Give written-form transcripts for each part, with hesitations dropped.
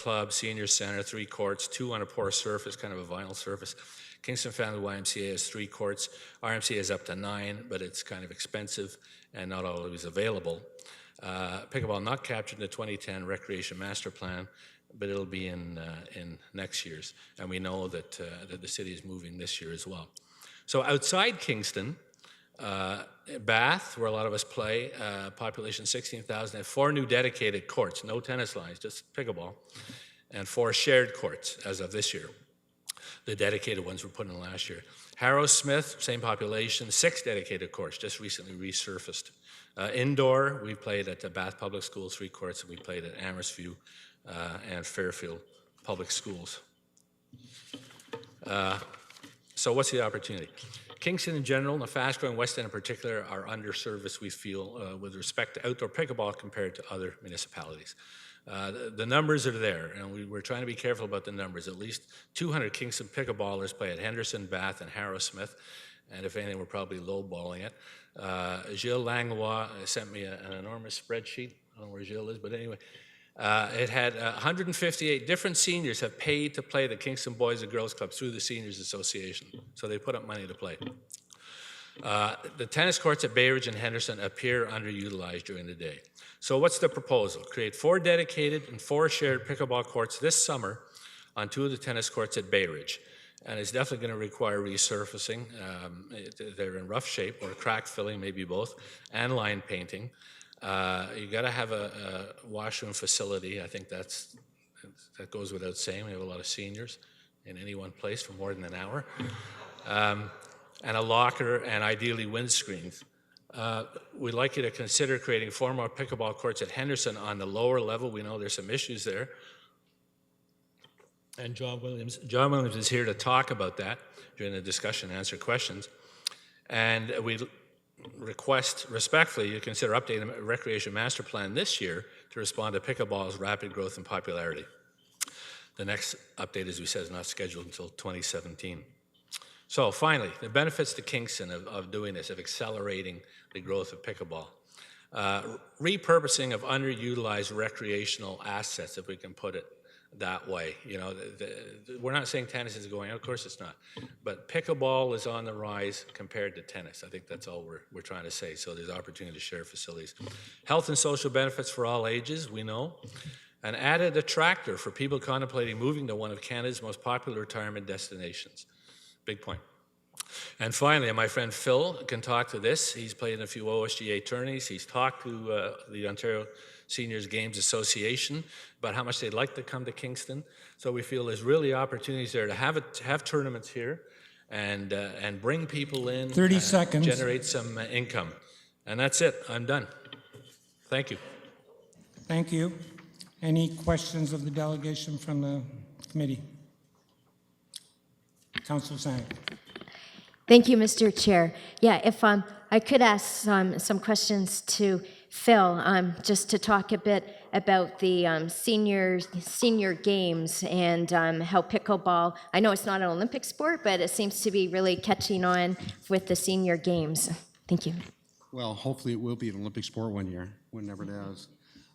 Club, Senior Center, 3 courts, 2 on a poor surface, kind of a vinyl surface. Kingston Family YMCA has 3 courts. RMCA is up to 9, but it's kind of expensive and not always available. Pickleball not captured in the 2010 Recreation Master Plan, but it'll be in next year's. And we know that, that the city is moving this year as well. So outside Kingston, Bath, where a lot of us play, population 16,000, have 4 new dedicated courts, no tennis lines, just pickleball, and 4 shared courts as of this year. The dedicated ones were put in last year. Harrow-Smith, same population, 6 dedicated courts, just recently resurfaced. Indoor, we played at the Bath Public Schools, 3 courts, and we played at Amherst-View and Fairfield Public Schools. So what's the opportunity? Kingston in general, and the fast-growing West End in particular, are underserviced, we feel, with respect to outdoor pickleball compared to other municipalities. The numbers are there, and we're trying to be careful about the numbers. At least 200 Kingston pickleballers play at Henderson, Bath, and Harrow-Smith, and if anything, we're probably lowballing it. Gilles Langlois sent me an enormous spreadsheet. I don't know where Gilles is, but anyway. It had 158 different seniors have paid to play the Kingston Boys and Girls Club through the Seniors Association. So they put up money to play. The tennis courts at Bay Ridge and Henderson appear underutilized during the day. So what's the proposal? Create 4 dedicated and 4 shared pickleball courts this summer on 2 of the tennis courts at Bay Ridge. And it's definitely going to require resurfacing. They're in rough shape, or crack filling, maybe both, and line painting. You got to have a washroom facility. I think that goes without saying. We have a lot of seniors in any one place for more than an hour. And a locker and ideally windscreens. We'd like you to consider creating 4 more pickleball courts at Henderson on the lower level. We know there's some issues there. And John Williams is here to talk about that during the discussion and answer questions. And we request respectfully you consider updating the Recreation Master Plan this year to respond to pickleball's rapid growth and popularity. The next update, as we said, is not scheduled until 2017. So finally, the benefits to Kingston of doing this, of accelerating the growth of pickleball. Repurposing of underutilized recreational assets, if we can put it that way. You know, we're not saying tennis is going, of course it's not, but pickleball is on the rise compared to tennis. I think that's all we're trying to say. So there's opportunity to share facilities. Health and social benefits for all ages, we know. An added attractor for people contemplating moving to one of Canada's most popular retirement destinations. Big point. And finally, my friend Phil can talk to this. He's played in a few OSGA tourneys. He's talked to the Ontario Seniors Games Association about how much they'd like to come to Kingston. So we feel there's really opportunities there to have tournaments here and bring people in. 30 seconds. Generate some income. And that's it. I'm done. Thank you. Thank you. Any questions of the delegation from the committee? Councillor Sang. Thank you, Mr. Chair. Yeah, if I could ask some questions to Phil, just to talk a bit about the senior games and how pickleball, I know it's not an Olympic sport, but it seems to be really catching on with the senior games. Thank you. Well, hopefully it will be an Olympic sport one year, whenever it is.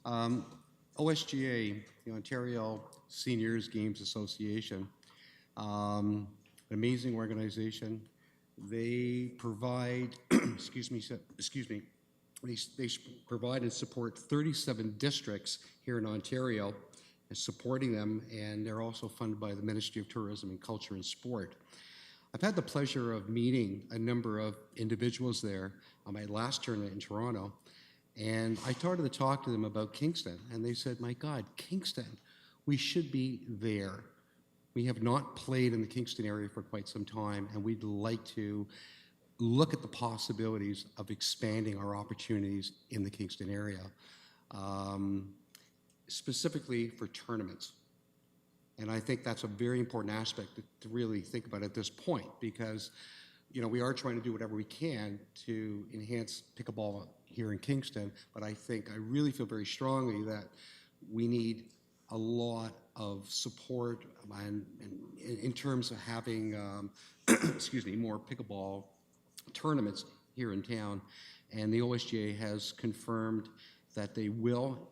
OSGA, the Ontario Seniors Games Association, an amazing organization. They provide, excuse me, they provide and support 37 districts here in Ontario and supporting them, and they're also funded by the Ministry of Tourism and Culture and Sport. I've had the pleasure of meeting a number of individuals there on my last tournament in Toronto, and I started to talk to them about Kingston, and they said, my God, Kingston, we should be there. We have not played in the Kingston area for quite some time, and we'd like to look at the possibilities of expanding our opportunities in the Kingston area, specifically for tournaments. And I think that's a very important aspect to really think about at this point, because you know, we are trying to do whatever we can to enhance pickleball here in Kingston, but I really feel very strongly that we need a lot of support and in terms of having, excuse me, more pickleball tournaments here in town. And the OSGA has confirmed that they will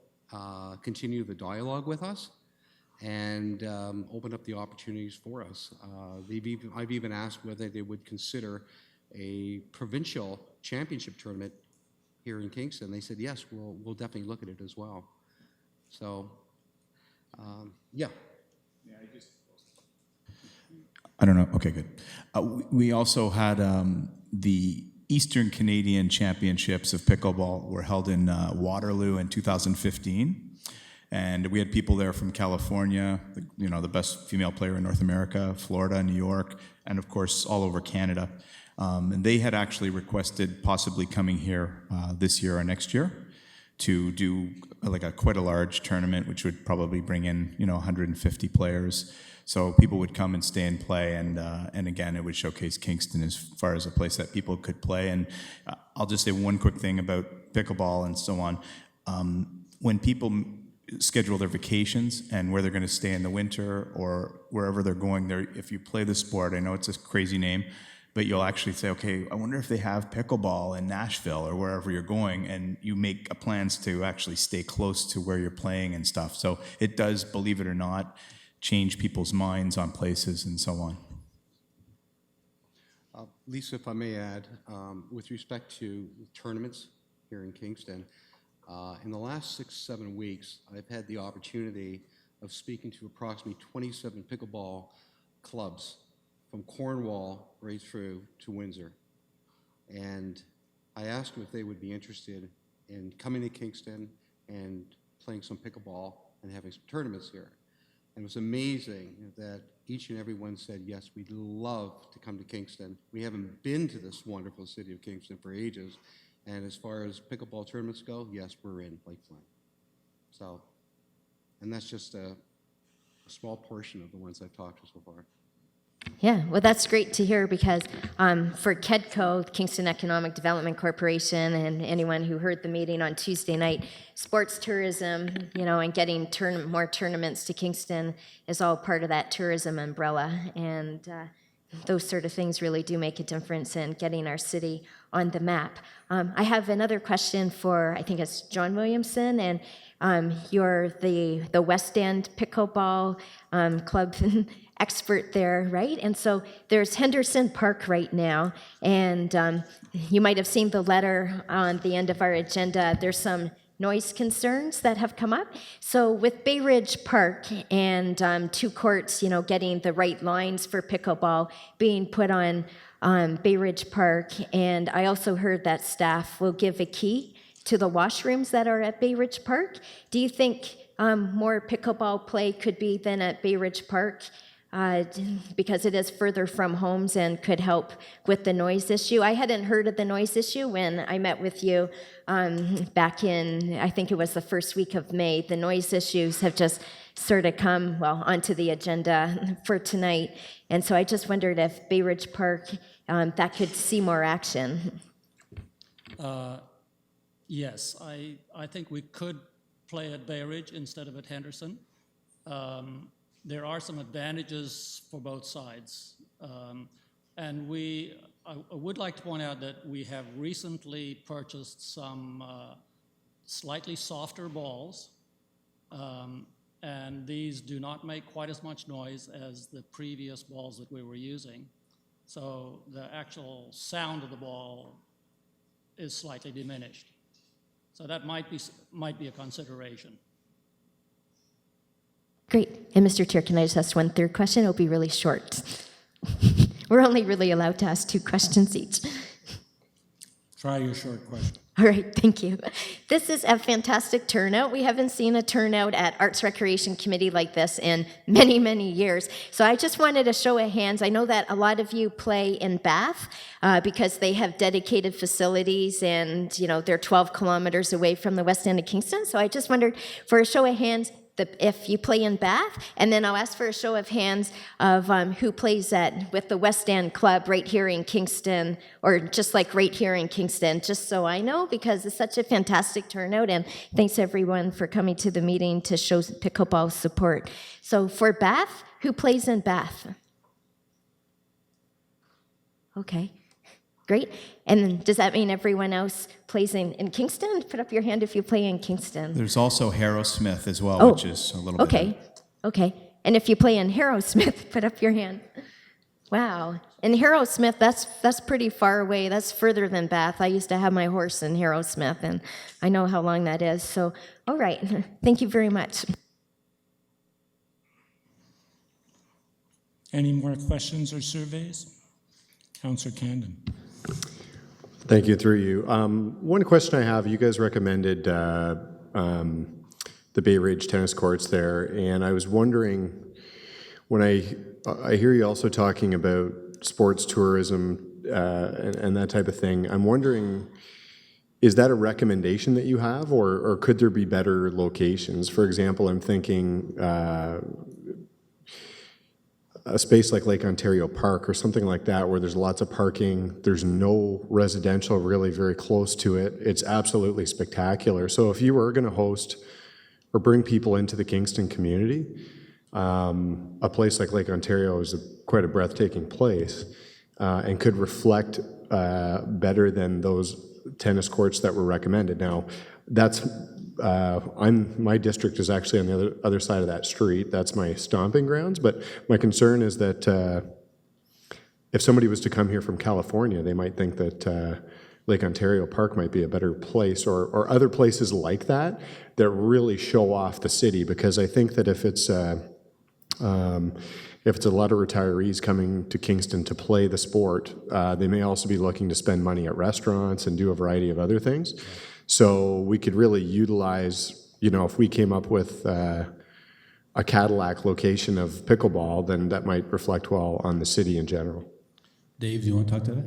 continue the dialogue with us. and opened up the opportunities for us. I've even asked whether they would consider a provincial championship tournament here in Kingston. They said, yes, we'll definitely look at it as well. So, yeah. I don't know. Okay, good. We also had the Eastern Canadian Championships of Pickleball were held in Waterloo in 2015. And we had people there from California, the best female player in North America, Florida, New York, and of course, all over Canada. And they had actually requested possibly coming here this year or next year to do quite a large tournament, which would probably bring in 150 players. So people would come and stay and play, and again, it would showcase Kingston as far as a place that people could play. And I'll just say one quick thing about pickleball and so on. When people schedule their vacations and where they're going to stay in the winter or wherever they're going there, if you play the sport, I know it's a crazy name, but you'll actually say, okay, I wonder if they have pickleball in Nashville or wherever you're going, and you make plans to actually stay close to where you're playing and stuff. So it does, believe it or not, change people's minds on places and so on. Lisa, if I may add, with respect to tournaments here in Kingston, in the last 6-7 weeks, I've had the opportunity of speaking to approximately 27 pickleball clubs from Cornwall right through to Windsor. And I asked them if they would be interested in coming to Kingston and playing some pickleball and having some tournaments here. And it was amazing that each and every one said, yes, we'd love to come to Kingston. We haven't been to this wonderful city of Kingston for ages. And as far as pickleball tournaments go, yes, we're in like flying. So, and that's just a small portion of the ones I've talked to so far. Yeah, well, that's great to hear because for KEDCO, Kingston Economic Development Corporation, and anyone who heard the meeting on Tuesday night, sports tourism, and getting more tournaments to Kingston is all part of that tourism umbrella. And those sort of things really do make a difference in getting our city on the map. I have another question for, I think it's John Williamson, and you're the West End Pickleball Club expert there, right? And so there's Henderson Park right now, and you might have seen the letter on the end of our agenda. There's some noise concerns that have come up. So with Bay Ridge Park and 2 courts, getting the right lines for pickleball being put on Bay Ridge Park, and I also heard that staff will give a key to the washrooms that are at Bay Ridge Park. Do you think more pickleball play could be then at Bay Ridge Park? Because it is further from homes and could help with the noise issue. I hadn't heard of the noise issue when I met with you back in, I think it was the first week of May. The noise issues have just sort of come, onto the agenda for tonight. And so I just wondered if Bay Ridge Park, that could see more action. Yes, I think we could play at Bay Ridge instead of at Henderson. There are some advantages for both sides. And I would like to point out that we have recently purchased some slightly softer balls, and these do not make quite as much noise as the previous balls that we were using. So the actual sound of the ball is slightly diminished. So that might be a consideration. Great. And Mr. Chair, can I just ask one third question? It'll be really short. We're only really allowed to ask 2 questions each. Try your short question. All right, thank you. This is a fantastic turnout. We haven't seen a turnout at Arts Recreation Committee like this in many, many years. So I just wanted a show of hands. I know that a lot of you play in Bath because they have dedicated facilities and, they're 12 kilometers away from the West End of Kingston. So I just wondered for a show of hands, if you play in Bath, and then I'll ask for a show of hands of who plays with the West End Club right here in Kingston, or just like right here in Kingston, just so I know, because it's such a fantastic turnout, and thanks everyone for coming to the meeting to show pickleball support. So for Bath, who plays in Bath? Okay. Great. And then does that mean everyone else plays in Kingston? Put up your hand if you play in Kingston. There's also Harrow Smith as well, which is a little bit. Okay. Okay. And if you play in Harrowsmith, put up your hand. Wow. In Harrowsmith, that's pretty far away. That's further than Bath. I used to have my horse in Harrowsmith, and I know how long that is. So, all right. Thank you very much. Any more questions or surveys? Councillor Camden. Thank you, through you. One question I have, you guys recommended the Bay Ridge tennis courts there, and I was wondering, when I hear you also talking about sports tourism and that type of thing, I'm wondering, is that a recommendation that you have, or could there be better locations? For example, I'm thinking a space like Lake Ontario Park or something like that, where there's lots of parking, there's no residential really very close to it. It's absolutely spectacular. So if you were going to host or bring people into the Kingston community, a place like Lake Ontario is quite a breathtaking place and could reflect better than those tennis courts that were recommended. Now, that's my district is actually on the other side of that street. That's my stomping grounds. But my concern is that if somebody was to come here from California, they might think that Lake Ontario Park might be a better place, or other places like that that really show off the city. Because I think that if it's a lot of retirees coming to Kingston to play the sport, they may also be looking to spend money at restaurants and do a variety of other things. So we could really utilize, if we came up with a Cadillac location of pickleball, then that might reflect well on the city in general. Dave, do you want to talk to that?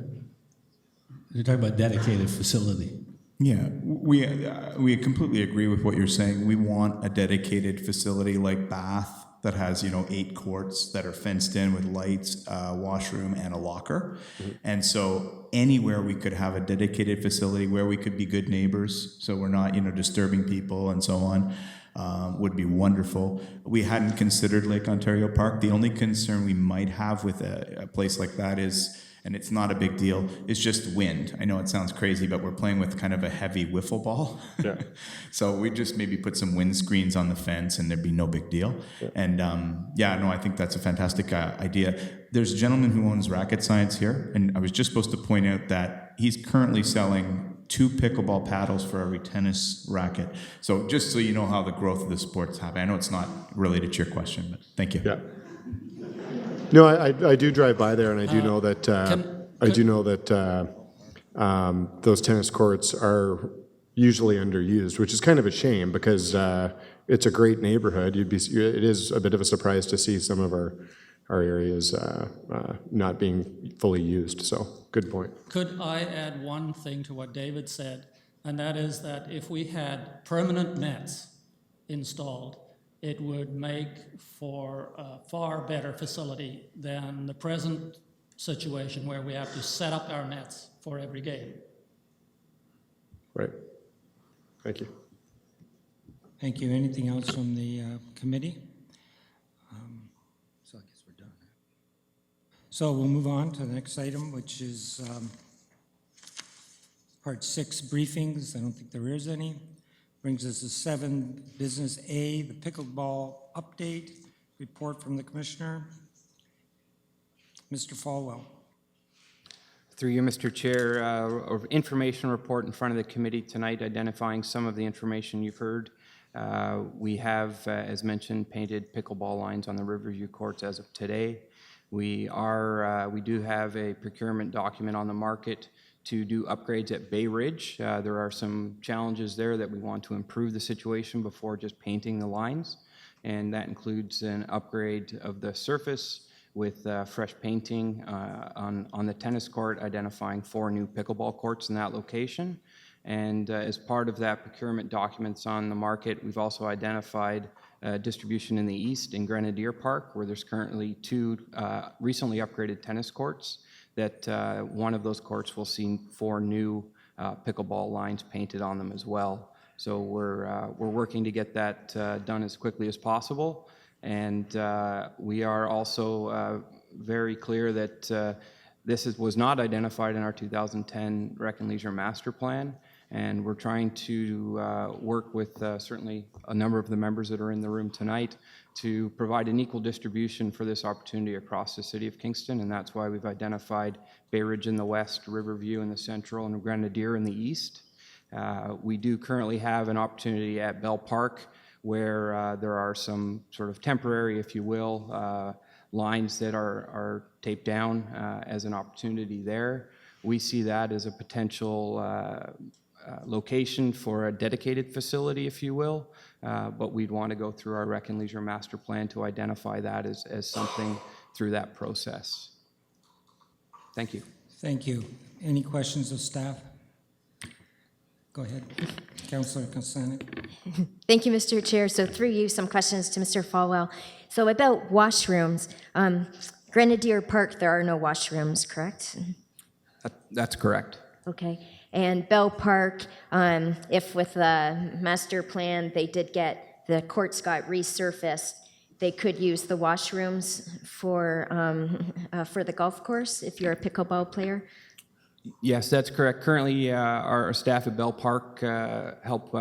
You're talking about dedicated facility. Yeah, we completely agree with what you're saying. We want a dedicated facility like Bath that has 8 courts that are fenced in with lights, washroom, and a locker. Mm-hmm. And so anywhere we could have a dedicated facility where we could be good neighbors, so we're not disturbing people and so on, would be wonderful. We hadn't considered Lake Ontario Park. The only concern we might have with a place like that is, and it's not a big deal, it's just wind. I know it sounds crazy, but we're playing with kind of a heavy wiffle ball. Yeah. So we just maybe put some wind screens on the fence and there'd be no big deal. Yeah. And I think that's a fantastic idea. There's a gentleman who owns Racket Science here, and I was just supposed to point out that he's currently selling 2 pickleball paddles for every tennis racket. So just so you know how the growth of the sport's happening. I know it's not related to your question, but thank you. Yeah. No, I do drive by there, and I do know that those tennis courts are usually underused, which is kind of a shame because it's a great neighborhood. It is a bit of a surprise to see some of our areas not being fully used. So, good point. Could I add one thing to what David said, and that is that if we had permanent nets installed, it would make for a far better facility than the present situation where we have to set up our nets for every game. Right. Thank you. Thank you. Anything else from the committee? So I guess we're done. So we'll move on to the next item, which is part 6, briefings. I don't think there is any. Brings us to 7, business A, the pickleball update, report from the commissioner. Mr. Falwell. Through you, Mr. Chair, information report in front of the committee tonight identifying some of the information you've heard. We have, as mentioned, painted pickleball lines on the Riverview courts as of today. We do have a procurement document on the market to do upgrades at Bay Ridge. There are some challenges there that we want to improve the situation before just painting the lines, and that includes an upgrade of the surface with fresh painting on the tennis court, identifying 4 new pickleball courts in that location. And as part of that procurement documents on the market, we've also identified distribution in the east in Grenadier Park, where there's currently 2 recently upgraded tennis courts. That one of those courts will see 4 new pickleball lines painted on them as well. So we're working to get that done as quickly as possible. And we are also very clear that this was not identified in our 2010 Rec and Leisure Master Plan. And we're trying to work with certainly a number of the members that are in the room tonight to provide an equal distribution for this opportunity across the city of Kingston, and that's why we've identified Bay Ridge in the west, Riverview in the central, and Grenadier in the east. We do currently have an opportunity at Bell Park where there are some sort of temporary, if you will, lines that are taped down as an opportunity there. We see that as a potential location for a dedicated facility, if you will, but we'd want to go through our Rec and Leisure Master Plan to identify that as something through that process. Thank you. Thank you. Any questions of staff? Go ahead, Councillor Kosanek. Thank you, Mr. Chair. So through you, some questions to Mr. Falwell. So about washrooms, Grenadier Park, there are no washrooms, correct? That's correct. Okay. And Bell Park, if with the master plan they did get, the courts got resurfaced, they could use the washrooms for the golf course if you're a pickleball player? Yes, that's correct. Currently, our staff at Bell Park help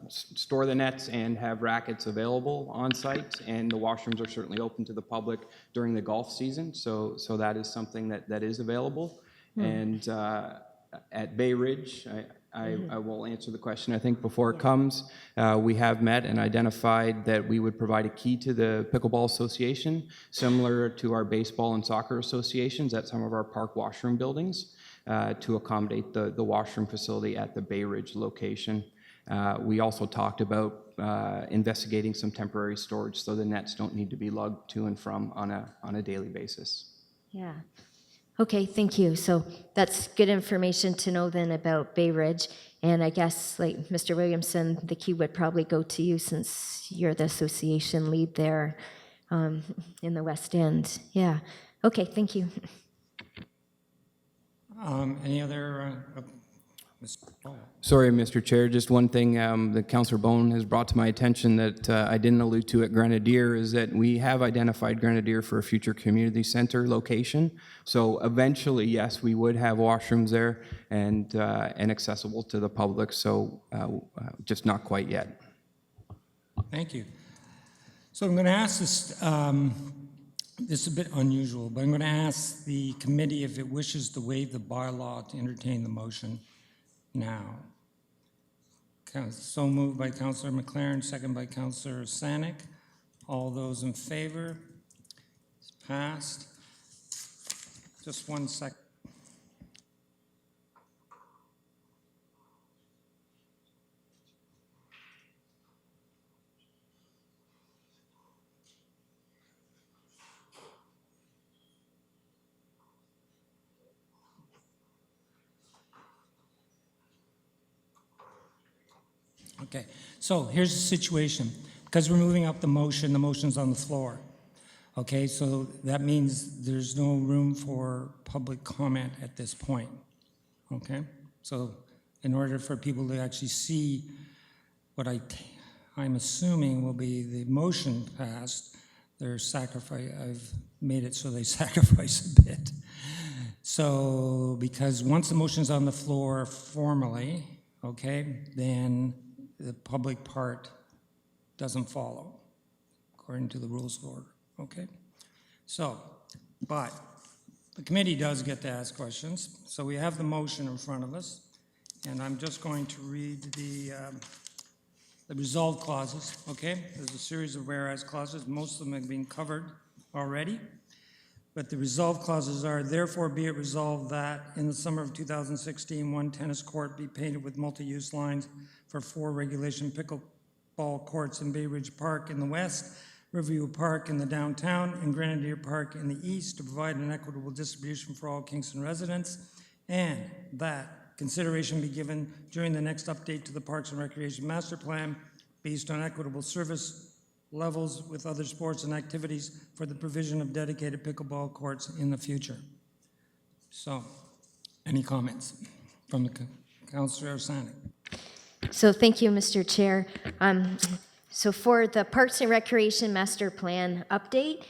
store the nets and have rackets available on site, and the washrooms are certainly open to the public during the golf season, so that is something that is available. And at Bay Ridge, I will answer the question, I think, before it comes. We have met and identified that we would provide a key to the Pickleball Association, similar to our baseball and soccer associations at some of our park washroom buildings, to accommodate the washroom facility at the Bay Ridge location. We also talked about investigating some temporary storage so the nets don't need to be lugged to and from on a daily basis. Yeah. Okay, thank you. So that's good information to know then about Bay Ridge. And I guess, like Mr. Williamson, the key would probably go to you since you're the association lead there in the West End. Yeah. Okay, thank you. Any other, Mr. Paul? Sorry, Mr. Chair, just one thing that Councillor Bone has brought to my attention that I didn't allude to at Grenadier is that we have identified Grenadier for a future community center location. So eventually, yes, we would have washrooms there and accessible to the public, so just not quite yet. Thank you. So I'm going to ask this, this is a bit unusual, but I'm going to ask the committee if it wishes to waive the bylaw to entertain the motion now. So moved by Councillor McLaren, second by Councillor Sanik. All those in favor? It's passed. Just 1 sec. Okay, so here's the situation. Because we're moving up the motion's on the floor. Okay, so that means there's no room for public comment at this point. Okay, so in order for people to actually see what I'm assuming will be the motion passed, their sacrifice, I've made it so they sacrifice a bit. So, because once the motion's on the floor formally, okay, then the public part doesn't follow, according to the rules of order, okay? So, but the committee does get to ask questions. So we have the motion in front of us, and I'm just going to read the resolve clauses, okay? There's a series of whereas clauses. Most of them have been covered already. But the resolve clauses are, therefore be it resolved that in the summer of 2016, one tennis court be painted with multi-use lines for 4 regulation pickleball courts in Bay Ridge Park in the west, Riverview Park in the downtown, and Grenadier Park in the east to provide an equitable distribution for all Kingston residents, and that consideration be given during the next update to the Parks and Recreation Master Plan based on equitable service levels with other sports and activities for the provision of dedicated pickleball courts in the future. So, any comments from the Councillor Sanik? So thank you, Mr. Chair. So for the Parks and Recreation Master Plan update,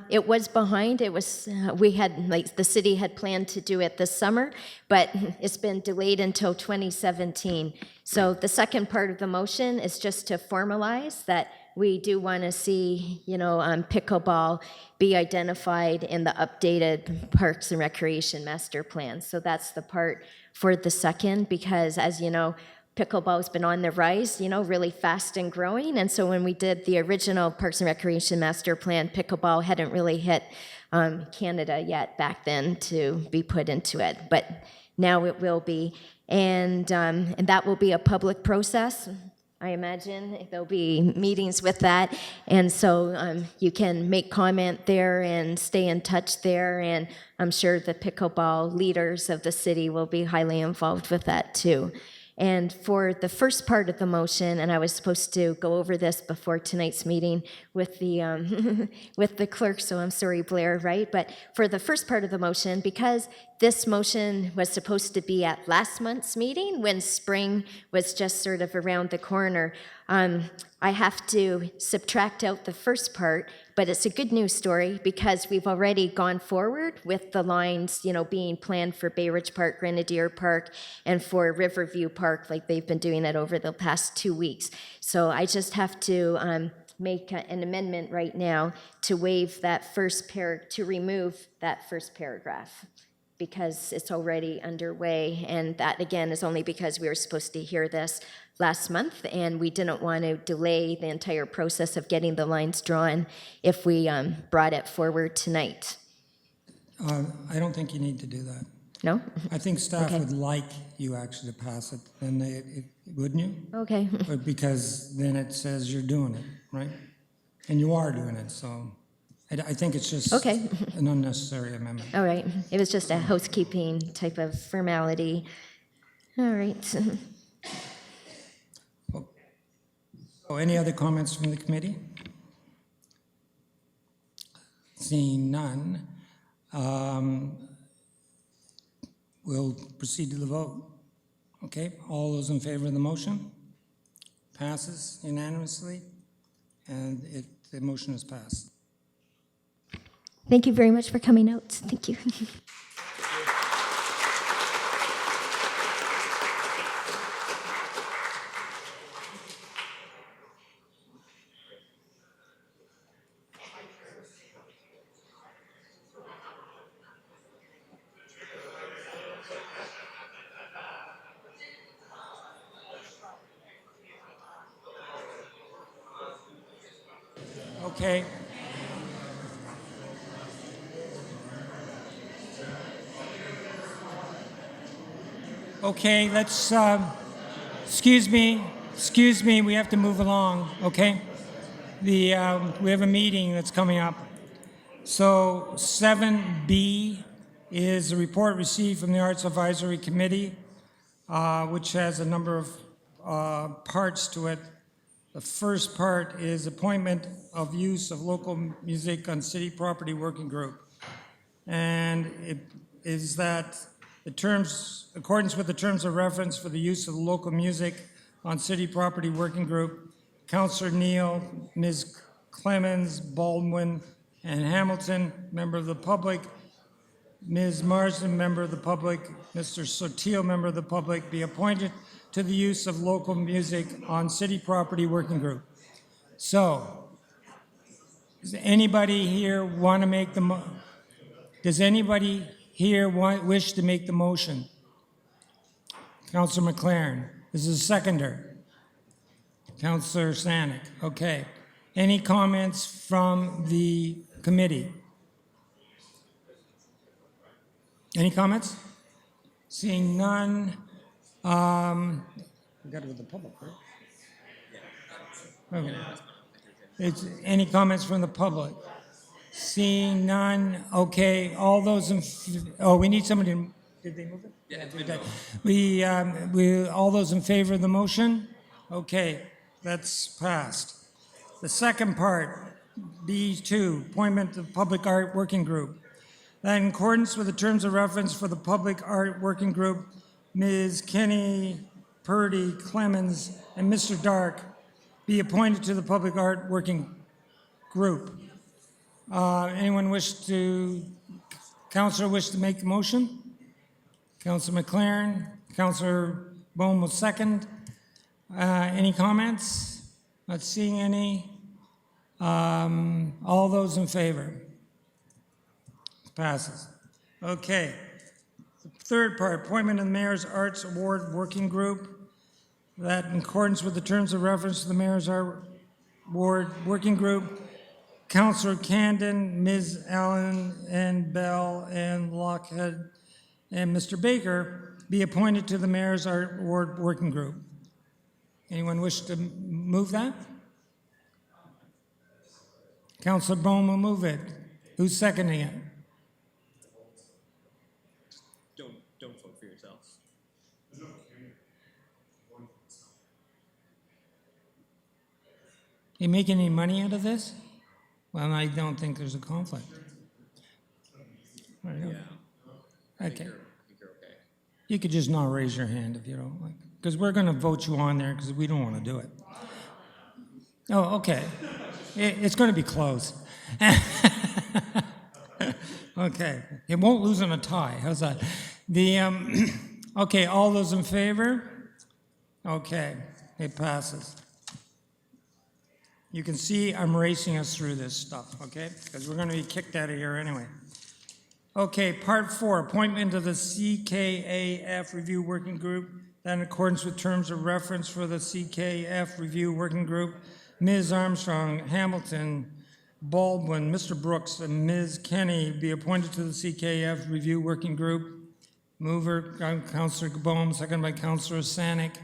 it was behind. It was, we had, like, the city had planned to do it this summer, but it's been delayed until 2017. So the second part of the motion is just to formalize that we do want to see, pickleball be identified in the updated Parks and Recreation Master Plan. So that's the part for the second, because as you know, pickleball's been on the rise, really fast and growing. And so when we did the original Parks and Recreation Master Plan, pickleball hadn't really hit Canada yet back then to be put into it. But now it will be. And that will be a public process. I imagine there'll be meetings with that. And so you can make comment there and stay in touch there. And I'm sure the pickleball leaders of the city will be highly involved with that too. And for the first part of the motion, and I was supposed to go over this before tonight's meeting with the with the clerk, so I'm sorry, Blair, right? But for the first part of the motion, because this motion was supposed to be at last month's meeting when spring was just sort of around the corner, I have to subtract out the first part, but it's a good news story because we've already gone forward with the lines, being planned for Bay Ridge Park, Grenadier Park, and for Riverview Park, like they've been doing it over the past 2 weeks. So I just have to make an amendment right now to waive that to remove that first paragraph, because it's already underway, and that again is only because we were supposed to hear this last month, and we didn't want to delay the entire process of getting the lines drawn if we brought it forward tonight. I don't think you need to do that. No? I think staff Okay. would like you actually to pass it, then wouldn't you? Okay. But because then it says you're doing it, right? And you are doing it, so I think it's just Okay. an unnecessary amendment. All right. It was just a housekeeping type of formality. All right. So any other comments from the committee? Seeing none, we'll proceed to the vote. Okay, all those in favor of the motion? Passes unanimously, and the motion is passed. Thank you very much for coming out. Thank you. Okay. Okay, let's, excuse me, we have to move along, okay? We have a meeting that's coming up. So 7B is a report received from the Arts Advisory Committee, which has a number of parts to it. The first part is appointment of use of local music on city property working group. And it is that accordance with the terms of reference for the use of local music on city property working group, Councillor Neal, Ms. Clemens, Baldwin, and Hamilton, member of the public, Ms. Marsden, member of the public, Mr. Sotil, member of the public, be appointed to the use of local music on city property working group. So, does anybody here want to make the does anybody here wish to make the motion? Councillor McLaren. This is a seconder. Councillor Stanek. Okay. Any comments from the committee? Any comments? Seeing none. We got it with the public, right? Okay. Any comments from the public? Seeing none. Okay. All those in. We need somebody to. Did they move it? Yeah, we all those in favor of the motion? Okay, that's passed. The second part, B2, appointment of Public Art Working Group. That in accordance with the terms of reference for the Public Art Working Group, Ms. Kenny, Purdy, Clemens, and Mr. Dark be appointed to the Public Art Working Group. Anyone Councillor wish to make the motion? Councillor McLaren, Councillor Bohm will second. Any comments? Not seeing any. All those in favor? Passes. Okay. Third part, appointment of the Mayor's Arts Award Working Group. That in accordance with the terms of reference to the Mayor's Art Award Working Group, Councillor Candon, Ms. Allen, and Bell, and Lockhead, and Mr. Baker be appointed to the Mayor's Art Award Working Group. Anyone wish to move that? Councillor Bone will move it. Who's seconding it? Don't vote for yourself. You making any money out of this? Well, I don't think there's a conflict. There you go. I Okay. think you're okay. You could just not raise your hand if you don't like, because we're going to vote you on there because we don't want to do it. Oh, okay. It's going to be close. Okay. It won't lose in a tie. How's that? Okay, all those in favor? Okay, it passes. You can see I'm racing us through this stuff, okay? Because we're going to be kicked out of here anyway. Okay, part 4, appointment of the CKAF Review Working Group. That in accordance with terms of reference for the CKF Review Working Group, Ms. Armstrong, Hamilton, Baldwin, Mr. Brooks, and Ms. Kenny be appointed to the CKF Review Working Group. Mover, Councillor Gabon, second by Councillor Sanic.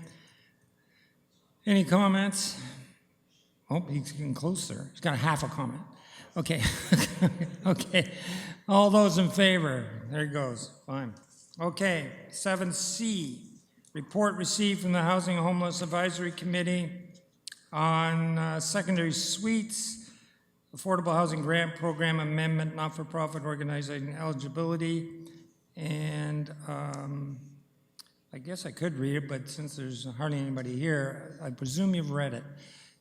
Any comments? Oh, he's getting closer. He's got half a comment. Okay. Okay. All those in favor? There he goes. Fine. Okay. 7C, report received from the Housing and Homeless Advisory Committee on secondary suites, Affordable Housing Grant Program Amendment, not-for-profit organization eligibility. And I guess I could read it, but since there's hardly anybody here, I presume you've read it.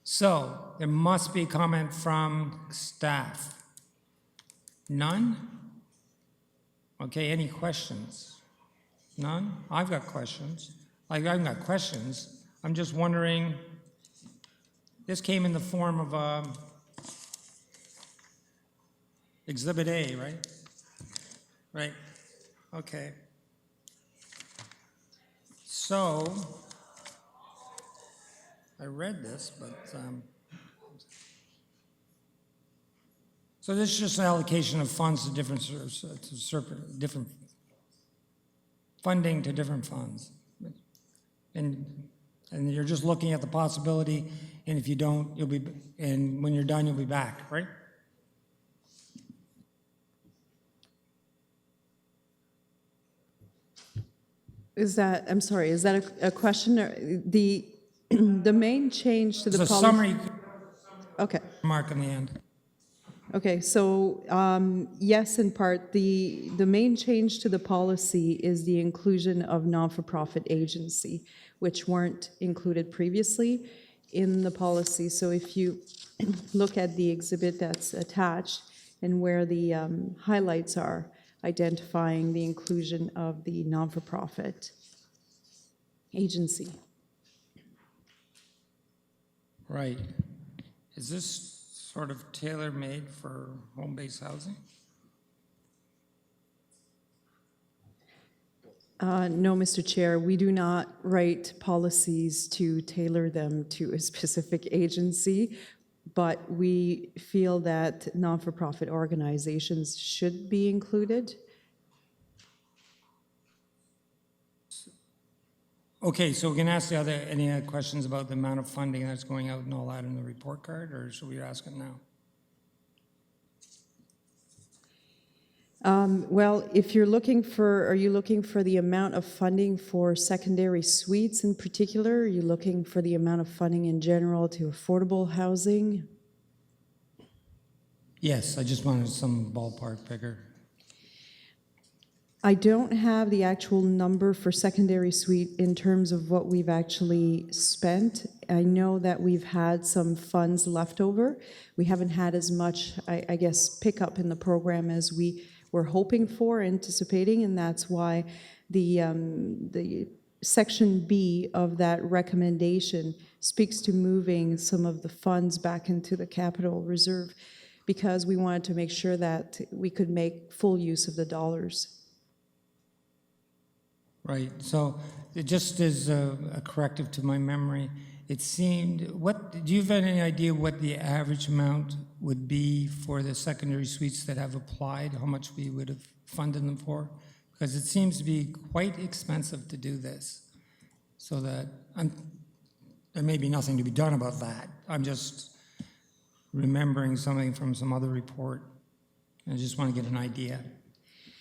So there must be a comment from staff. None? Okay, any questions? None? I've got questions. I've got questions. I'm just wondering, this came in the form of Exhibit A, right? Right. Okay. So, I read this, but, so this is just an allocation of funds to different, different funding to different funds. And you're just looking at the possibility, and if you don't, you'll be, and when you're done, you'll be back, right? Is that, I'm sorry, is that a question? Or the main change to the It's a policy? summary Okay, mark in the end. okay, so yes, in part, the main change to the policy is the inclusion of non-for-profit agency, which weren't included previously in the policy. So if you look at the exhibit that's attached and where the highlights are, identifying the inclusion of the non-for-profit agency. Right. Is this sort of tailor-made for home-based housing? No, Mr. Chair, we do not write policies to tailor them to a specific agency, but we feel that non-for-profit organizations should be included. Okay, so we can ask any other questions about the amount of funding that's going out and all that in the report card, or should we ask it now? Well, if you're looking for, are you looking for the amount of funding for secondary suites in particular? Are you looking for the amount of funding in general to affordable housing? Yes, I just wanted some ballpark figure. I don't have the actual number for secondary suite in terms of what we've actually spent. I know that we've had some funds left over. We haven't had as much, I guess, pickup in the program as we were hoping for, anticipating, and that's why the Section B of that recommendation speaks to moving some of the funds back into the capital reserve because we wanted to make sure that we could make full use of the dollars. Right, so it just as a corrective to my memory, it seemed, do you have any idea what the average amount would be for the secondary suites that have applied, how much we would have funded them for? Because it seems to be quite expensive to do this. So that, there may be nothing to be done about that. I'm just remembering something from some other report. I just want to get an idea,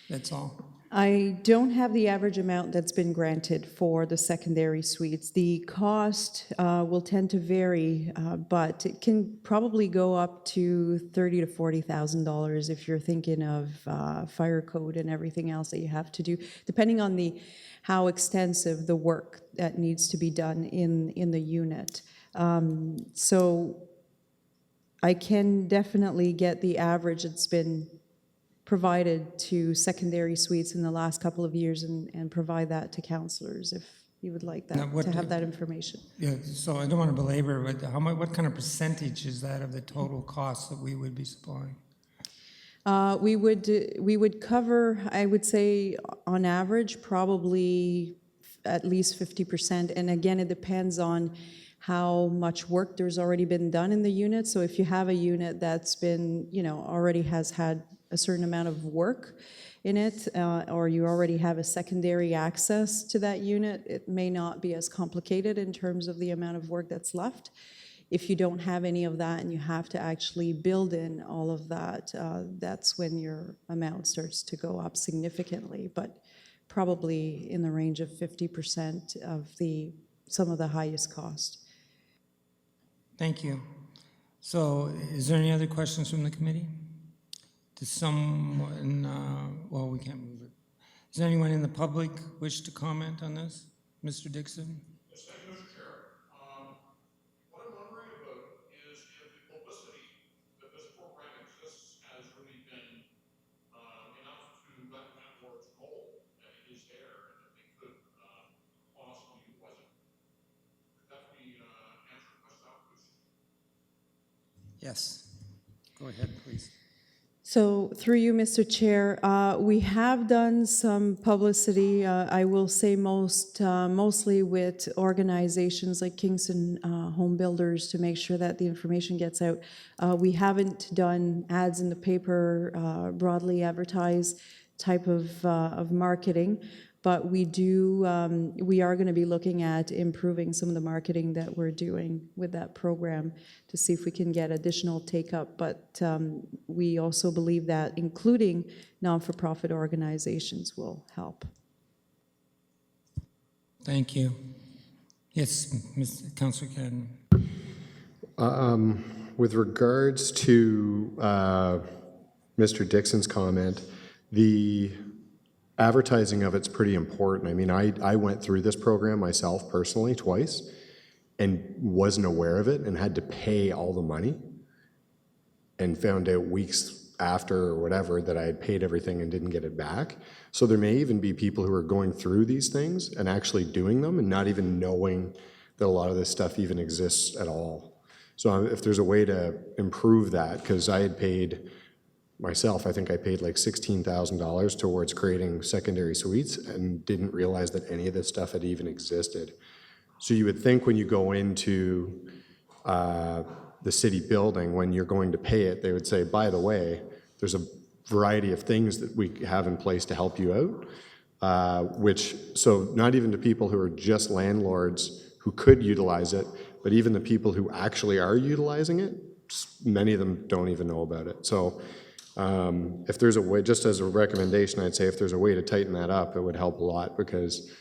that's all. I don't have the average amount that's been granted for the secondary suites. The cost will tend to vary, but it can probably go up to $30,000 to $40,000 if you're thinking of fire code and everything else that you have to do, depending on how extensive the work that needs to be done in the unit. So I can definitely get the average that's been provided to secondary suites in the last couple of years and provide that to councillors if you would like that, to have that information. Yeah, so I don't want to belabor, but what kind of percentage is that of the total cost that we would be supplying? We would cover, I would say, on average, probably at least 50%. And again, it depends on how much work there's already been done in the unit. So if you have a unit that's been, already has had a certain amount of work in it, or you already have a secondary access to that unit, it may not be as complicated in terms of the amount of work that's left. If you don't have any of that and you have to actually build in all of that, that's when your amount starts to go up significantly, but probably in the range of 50% of some of the highest cost. Thank you. So is there any other questions from the committee? Does someone, well, we can't move it. Does anyone in the public wish to comment on this? Mr. Dixon? Yes, thank you, Mr. Chair. What I'm wondering about is if the publicity that this program exists has really been enough to let landlords know that it is there and that they could possibly utilize it. Could that be answered by staff, please? Yes. Go ahead, please. So through you, Mr. Chair, we have done some publicity, I will say mostly with organizations like Kingston Home Builders to make sure that the information gets out. We haven't done ads in the paper, broadly advertised type of marketing, but we are going to be looking at improving some of the marketing that we're doing with that program to see if we can get additional take-up. But we also believe that including non-for-profit organizations will help. Thank you. Yes, Councillor Cadden. With regards to Mr. Dixon's comment, the advertising of it's pretty important. I mean, I went through this program myself personally twice and wasn't aware of it and had to pay all the money and found out weeks after or whatever that I had paid everything and didn't get it back. So there may even be people who are going through these things and actually doing them and not even knowing that a lot of this stuff even exists at all. So if there's a way to improve that, because I had paid myself, I think I paid like $16,000 towards creating secondary suites and didn't realize that any of this stuff had even existed. So you would think when you go into the city building, when you're going to pay it, they would say, by the way, there's a variety of things that we have in place to help you out, so not even to people who are just landlords who could utilize it, but even the people who actually are utilizing it, many of them don't even know about it. So if there's a way, just as a recommendation, I'd say if there's a way to tighten that up, it would help a lot because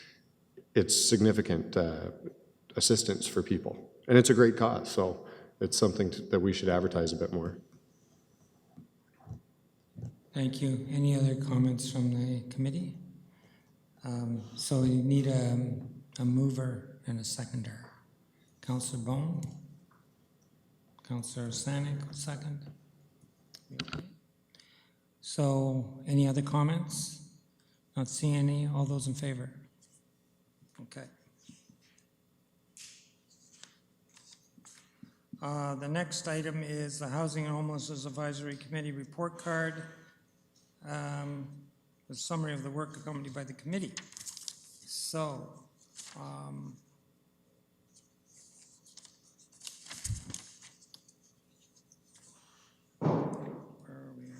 it's significant assistance for people. And it's a great cause, so it's something that we should advertise a bit more. Thank you. Any other comments from the committee? So we need a mover and a seconder. Councillor Bone? Councillor Sanik, second? Okay. So any other comments? Not seeing any. All those in favor? Okay. The next item is the Housing and Homelessness Advisory Committee report card. The summary of the work accompanied by the committee. So, where are we here?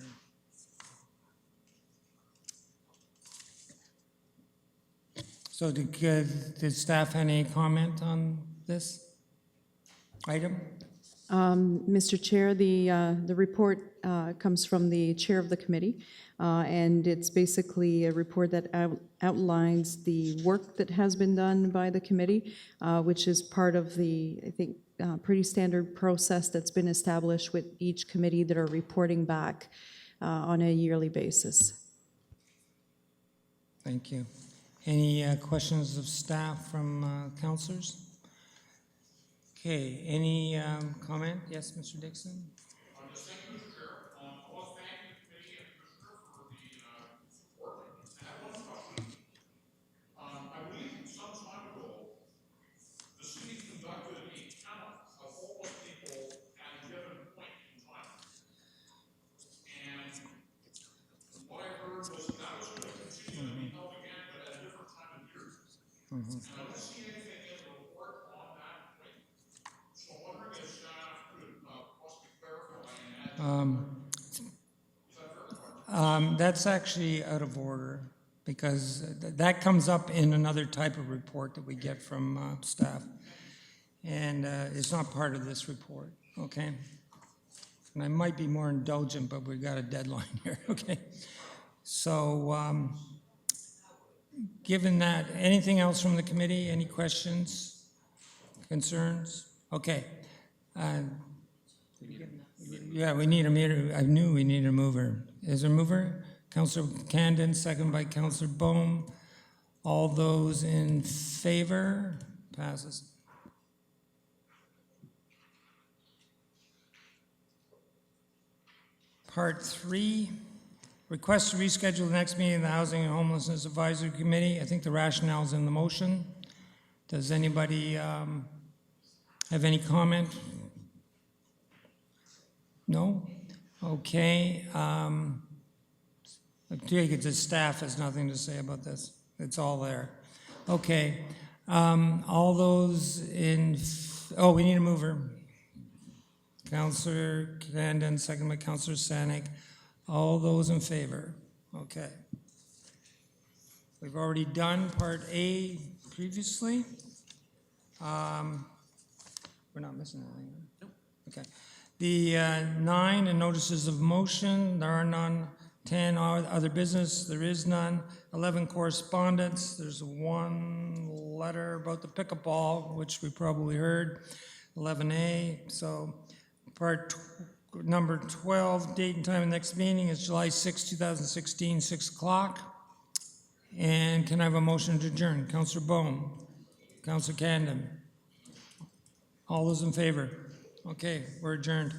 So did staff have any comment on this item? Mr. Chair, the report comes from the chair of the committee, and it's basically a report that outlines the work that has been done by the committee, which is part of the, I think, pretty standard process that's been established with each committee that are reporting back on a yearly basis. Thank you. Any questions of staff from councillors? Okay, any comment? Yes, Mr. Dixon? Just thank you, Mr. Chair. I want to thank the committee and Commissioner for the support. I have one question. I believe some time ago, the city conducted a count of homeless people at a given point in time. And what I heard was that was going to continue to be held again, but at a different time of year. And I don't see anything in the report on that point. So I'm wondering if staff could possibly clarify and add. That's actually out of order because that comes up in another type of report that we get from staff. And it's not part of this report, okay? And I might be more indulgent, but we've got a deadline here, okay? So, given that, anything else from the committee? Any questions, concerns? Okay. Yeah, we need a meter. I knew we needed a mover. Is there a mover? Councillor Candon, second by Councillor Bohm. All those in favor? Passes. Part 3, request to reschedule the next meeting of the Housing and Homelessness Advisory Committee. I think the rationale is in the motion. Does anybody have any comment? No? Okay. I take it the staff has nothing to say about this. It's all there. Okay. All those in, oh, we need a mover. Councillor Candon, second by Councillor Sanik. All those in favor? Okay. We've already done Part A previously. We're not missing anything. Nope. Okay. The 9 and notices of motion, there are none. 10 other business, there is none. 11 correspondence, there's one letter about the pickleball, which we probably heard. 11A, so number 12, date and time of next meeting is July 6, 2016, 6 o'clock. And can I have a motion to adjourn? Councillor Bohm, Councillor Candon. All those in favor? Okay, we're adjourned.